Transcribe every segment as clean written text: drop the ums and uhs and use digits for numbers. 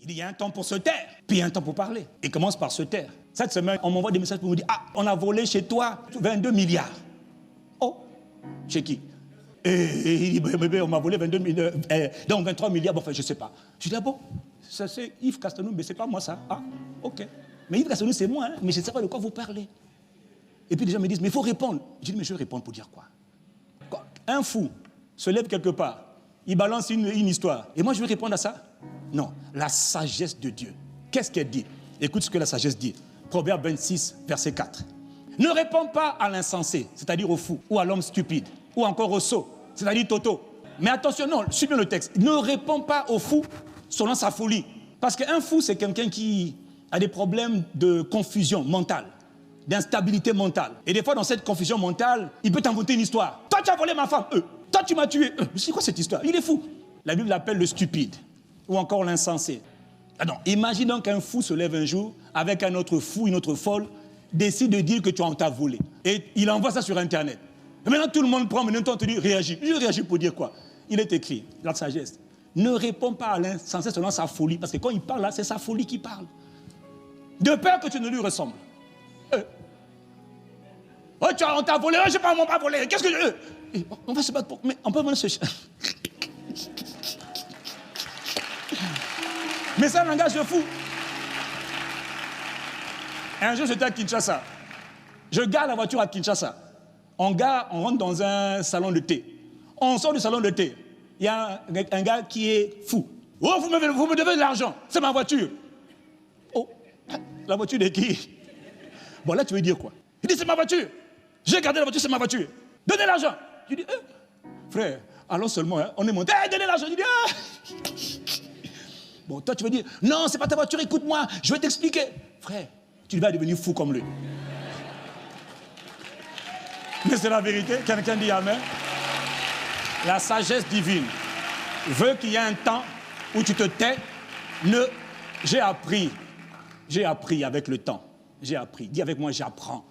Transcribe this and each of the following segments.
Il dit, il y a un temps pour se taire, puis il y a un temps pour parler. Il commence par se taire. Cette semaine, on m'envoie des messages pour me dire, ah, on a volé chez toi 22 milliards. Oh, chez qui? Et il dit, bébé, on m'a volé 22 milliards, donc 23 milliards, bon, enfin, je ne sais pas. Je dis, ah bon, ça c'est Yves Castelnau, mais c'est pas moi ça. Ah, ok. Mais Yves Castelnau, c'est moi, hein, mais je ne sais pas de quoi vous parlez. Et puis les gens me disent, mais il faut répondre. Je dis, mais je vais répondre pour dire quoi? Un fou se lève quelque part, il balance une histoire, et moi je vais répondre à ça? Non, la sagesse de Dieu. Qu'est-ce qu'elle dit? Écoute ce que la sagesse dit. Proverbe 26, verset 4. Ne réponds pas à l'insensé, c'est-à-dire au fou, ou à l'homme stupide, ou encore au sot, c'est-à-dire Toto. Mais attention, non, suis bien le texte. Ne réponds pas au fou selon sa folie. Parce qu'un fou, c'est quelqu'un qui a des problèmes de confusion mentale, d'instabilité mentale. Et des fois, dans cette confusion mentale, il peut t'inventer une histoire. Toi, tu as volé ma femme. Toi, tu m'as tué. C'est quoi cette histoire? Il est fou. La Bible l'appelle le stupide, ou encore l'insensé. Ah non, imagine donc qu'un fou se lève un jour, avec un autre fou, une autre folle, décide de dire que tu as volé. Et il envoie ça sur Internet. Et maintenant, tout le monde prend, maintenant, on te dit, réagis. Je réagis pour dire quoi? Il est écrit, la sagesse. Ne réponds pas à l'insensé selon sa folie, parce que quand il parle là, c'est sa folie qui parle. De peur que tu ne lui ressembles. Oh, on t'a volé, je sais pas, on m'a volé. Qu'est-ce que on va se battre pour. Mais on peut se. Mais ça langage de fou. Un jour, j'étais à Kinshasa. Je gare la voiture à Kinshasa. On rentre dans un salon de thé. On sort du salon de thé. Il y a un gars qui est fou. Oh, vous me devez de l'argent. C'est ma voiture. Oh, la voiture de qui? Bon, là, tu veux dire quoi? Il dit, c'est ma voiture. J'ai gardé la voiture, c'est ma voiture. Donnez l'argent. Je dis, frère, allons seulement, hein, on est monté. Donnez l'argent. Je dis, Bon, toi, tu veux dire, non, c'est pas ta voiture, écoute-moi, je vais t'expliquer. Frère, tu vas devenir fou comme lui. Mais c'est la vérité. Quelqu'un dit amen. La sagesse divine veut qu'il y ait un temps où tu te tais. J'ai appris avec le temps. J'ai appris. Dis avec moi, j'apprends.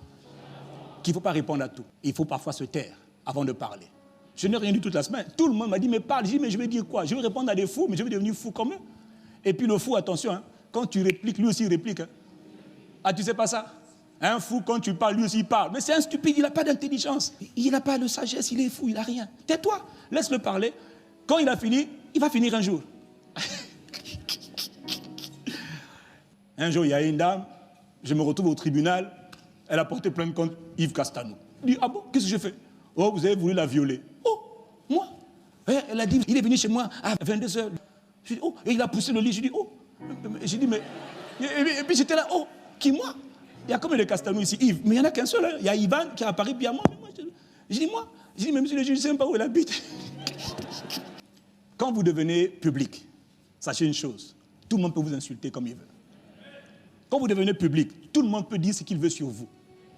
Qu'il ne faut pas répondre à tout. Il faut parfois se taire avant de parler. Je n'ai rien dit toute la semaine. Tout le monde m'a dit, mais parle. Je dis, mais je vais dire quoi? Je vais répondre à des fous, mais je vais devenir fou comme eux. Et puis le fou, attention, hein, quand tu répliques, lui aussi il réplique. Hein. Ah, tu sais pas ça? Un fou, quand tu parles, lui aussi il parle. Mais c'est un stupide, il n'a pas d'intelligence. Il n'a pas de sagesse, il est fou, il n'a rien. Tais-toi, laisse-le parler. Quand il a fini, il va finir un jour. Un jour, il y a une dame, je me retrouve au tribunal, elle a porté plainte contre Yves Castelnau. Je dis, ah bon, qu'est-ce que je fais? Oh, vous avez voulu la violer. Oh, moi? Elle a dit, il est venu chez moi à 22h. Je dis, oh, et il a poussé le lit. Je dis, oh. J'ai dit, mais. Et puis j'étais là, oh, qui moi? Il y a combien de Castelnau ici? Yves. Mais il n'y en a qu'un seul. Hein. Il y a Ivan qui est à Paris, puis il y a moi. Je dis, moi. Je dis, mais monsieur le juge, je ne sais même pas où il habite. Quand vous devenez public, sachez une chose, tout le monde peut vous insulter comme il veut. Quand vous devenez public, tout le monde peut dire ce qu'il veut sur vous.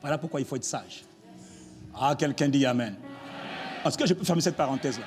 Voilà pourquoi il faut être sage. Ah, quelqu'un dit amen. Est-ce que je peux fermer cette parenthèse-là?